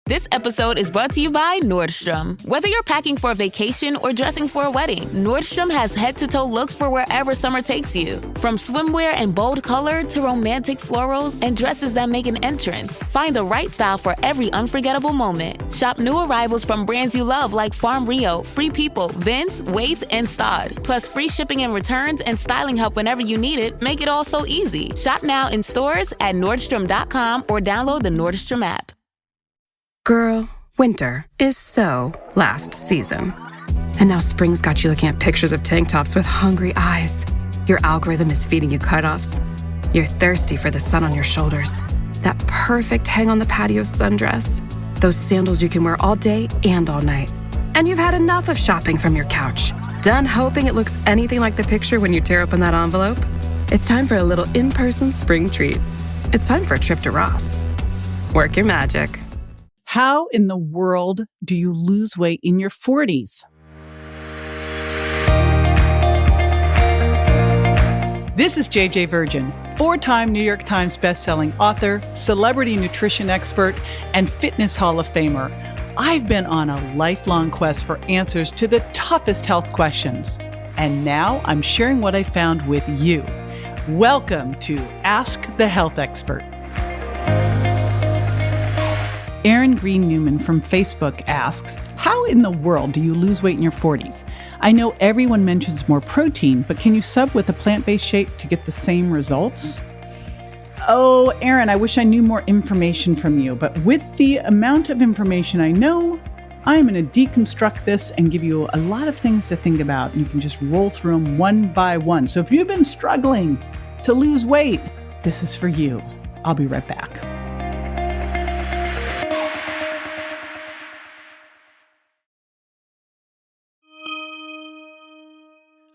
This episode is brought to you by Nordstrom. Whether you're packing for a vacation or dressing for a wedding, Nordstrom has head-to-toe looks for wherever summer takes you. From swimwear and bold color to romantic florals and dresses that make an entrance, find the right style for every unforgettable moment. Shop new arrivals from brands you love like Farm Rio, Free People, Vince, Wait, and Stod. Plus free shipping and returns and styling help whenever you need it make it all so easy. Shop now in stores at Nordstrom.com or download the Nordstrom app. Girl, winter is so last season. And now spring's got you looking at pictures of tank tops with hungry eyes. Your algorithm is feeding you cutoffs. You're thirsty for the sun on your shoulders. That perfect hang on the patio sundress. Those sandals you can wear all day and all night. And you've had enough of shopping from your couch. Done hoping it looks anything like the picture when you tear open that envelope? It's time for a little in-person spring treat. It's time for a trip to Ross. Work your magic. How in the world do you lose weight in your 40s? This is JJ Virgin, 4-time New York Times bestselling author, celebrity nutrition expert, and fitness Hall of Famer. I've been on a lifelong quest for answers to the toughest health questions. And now I'm sharing what I found with you. Welcome to Ask the Health Expert. Aaron Green Newman from Facebook asks, how in the world do you lose weight in your 40s? I know everyone mentions more protein, but can you sub with a plant-based shake to get the same results? Oh, Aaron, I wish I knew more information from you, but with the amount of information I know, I'm going to deconstruct this and give you a lot of things to think about, and you can just roll through them one by one. So if you've been struggling to lose weight, this is for you. I'll be right back.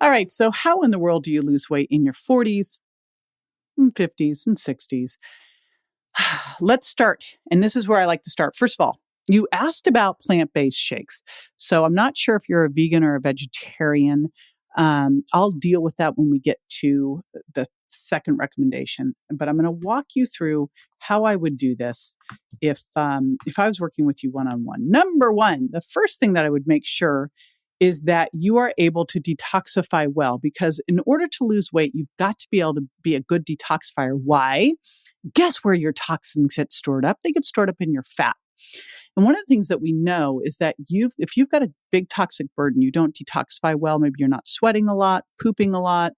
All right, so how in the world do you lose weight in your 40s, and 50s, and 60s? Let's start, and this is where I like to start. First of all, you asked about plant-based shakes. So I'm not sure if you're a vegan or a vegetarian. I'll deal with that when we get to the second recommendation, but I'm going to walk you through how I would do this if I was working with you one-on-one. Number one, the first thing that I would make sure is that you are able to detoxify well, because in order to lose weight, you've got to be able to be a good detoxifier. Why? Guess where your toxins get stored up? They get stored up in your fat. And one of the things that we know is that if you've got a big toxic burden, you don't detoxify well, maybe you're not sweating a lot, pooping a lot,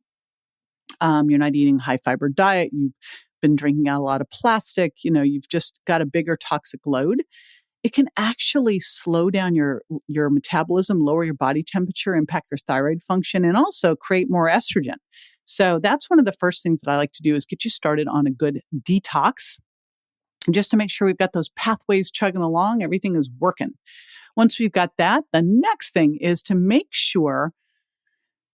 you're not eating a high fiber diet, you've been drinking out a lot of plastic, you've just got a bigger toxic load. It can actually slow down your metabolism, lower your body temperature, impact your thyroid function, and also create more estrogen. So that's one of the first things that I like to do is get you started on a good detox, just to make sure we've got those pathways chugging along, everything is working. Once we've got that, the next thing is to make sure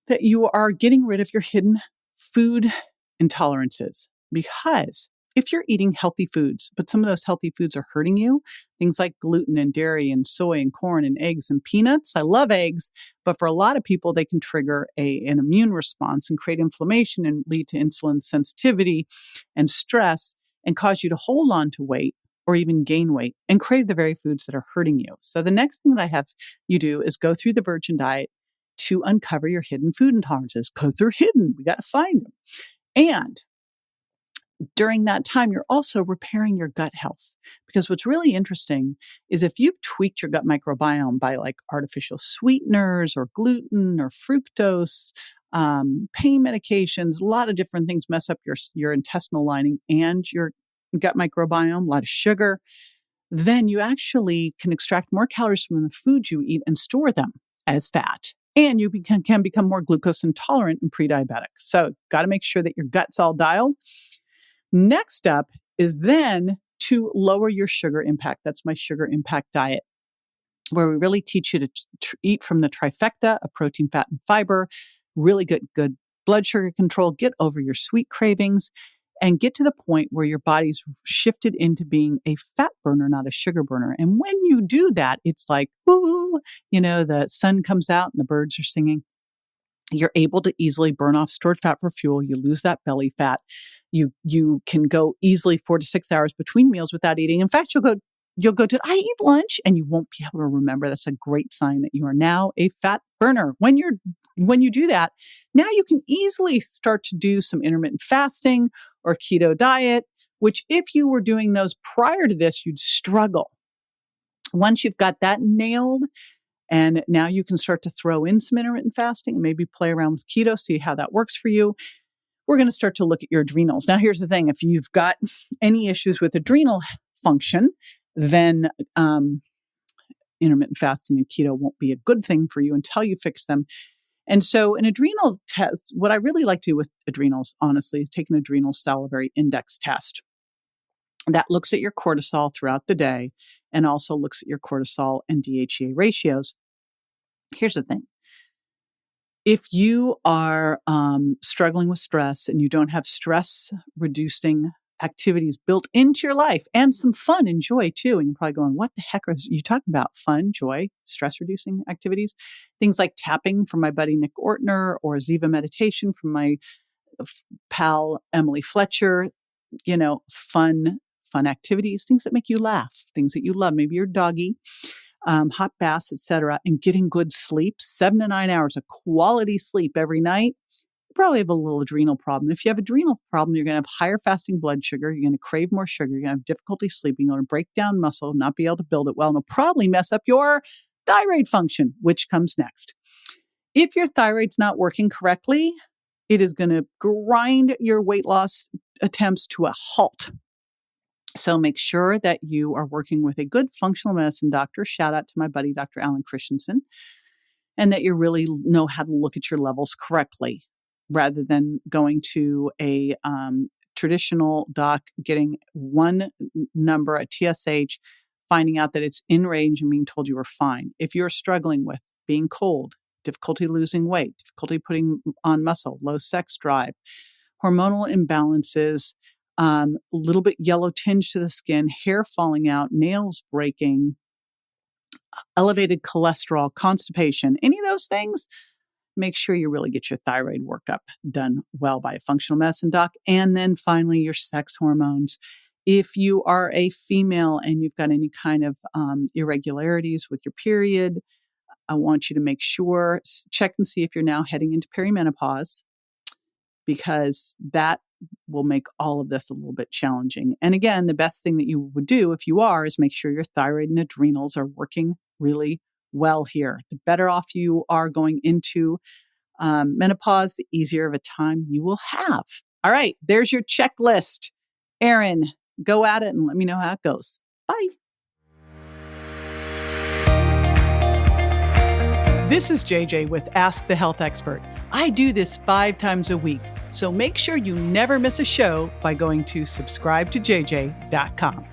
that you are getting rid of your hidden food intolerances, because if you're eating healthy foods, but some of those healthy foods are hurting you, things like gluten and dairy and soy and corn and eggs and peanuts. I love eggs, but for a lot of people, they can trigger an immune response and create inflammation and lead to insulin sensitivity and stress and cause you to hold on to weight or even gain weight and crave the very foods that are hurting you. So the next thing that I have you do is go through the Virgin diet to uncover your hidden food intolerances, because they're hidden. We got to find them. And during that time, you're also repairing your gut health, because what's really interesting is if you've tweaked your gut microbiome by like artificial sweeteners or gluten or fructose, pain medications, a lot of different things mess up your intestinal lining and your gut microbiome, a lot of sugar, then you actually can extract more calories from the food you eat and store them as fat. And you can become more glucose intolerant and pre-diabetic. So got to make sure that your gut's all dialed. Next up is then to lower your sugar impact. That's my sugar impact diet, where we really teach you to eat from the trifecta of protein, fat, and fiber, really good blood sugar control, get over your sweet cravings, and get to the point where your body's shifted into being a fat burner, not a sugar burner. And when you do that, it's like, ooh, the sun comes out and the birds are singing. You're able to easily burn off stored fat for fuel. You lose that belly fat. You can go easily 4 to 6 hours between meals without eating. In fact, you'll go you'll go, did I eat lunch? And you won't be able to remember. That's a great sign that you are now a fat burner. When you do that, now you can easily start to do some intermittent fasting or keto diet, which if you were doing those prior to this, you'd struggle. Once you've got that nailed, and now you can start to throw in some intermittent fasting and maybe play around with keto, see how that works for you. We're going to start to look at your adrenals. Now, here's the thing. If you've got any issues with adrenal function, then intermittent fasting and keto won't be a good thing for you until you fix them. And so an adrenal test, what I really like to do with adrenals, honestly, is take an adrenal salivary index test that looks at your cortisol throughout the day and also looks at your cortisol and DHEA ratios. Here's the thing. If you are struggling with stress and you don't have stress-reducing activities built into your life and some fun and joy too, and you're probably going, what the heck are you talking about? Fun, joy, stress-reducing activities? Things like tapping from my buddy Nick Ortner or Ziva meditation from my pal Emily Fletcher, fun activities, things that make you laugh, things that you love, maybe your doggy. Hot baths, etc., and getting good sleep, 7 to 9 hours of quality sleep every night, you probably have a little adrenal problem. If you have adrenal problem, you're going to have higher fasting blood sugar. You're going to crave more sugar. You're going to have difficulty sleeping. You're going to break down muscle, not be able to build it well, and it'll probably mess up your thyroid function, which comes next. If your thyroid's not working correctly, it is going to grind your weight loss attempts to a halt. So make sure that you are working with a good functional medicine doctor. Shout out to my buddy, Dr. Alan Christensen, and that you really know how to look at your levels correctly rather than going to a traditional doc, getting one number, a TSH, finding out that it's in range and being told you are fine. If you're struggling with being cold, difficulty losing weight, difficulty putting on muscle, low sex drive, hormonal imbalances, little bit yellow tinge to the skin, hair falling out, nails breaking, elevated cholesterol, constipation, any of those things, make sure you really get your thyroid workup done well by a functional medicine doc. And then finally, your sex hormones. If you are a female and you've got any kind of irregularities with your period, I want you to make sure, check and see if you're now heading into perimenopause, because that will make all of this a little bit challenging. And again, the best thing that you would do if you are is make sure your thyroid and adrenals are working really well here. The better off you are going into menopause, the easier of a time you will have. All right, there's your checklist. Erin, go at it and let me know how it goes. Bye. This is JJ with Ask the Health Expert. I do this 5 times a week, so make sure you never miss a show by going to subscribetojj.com.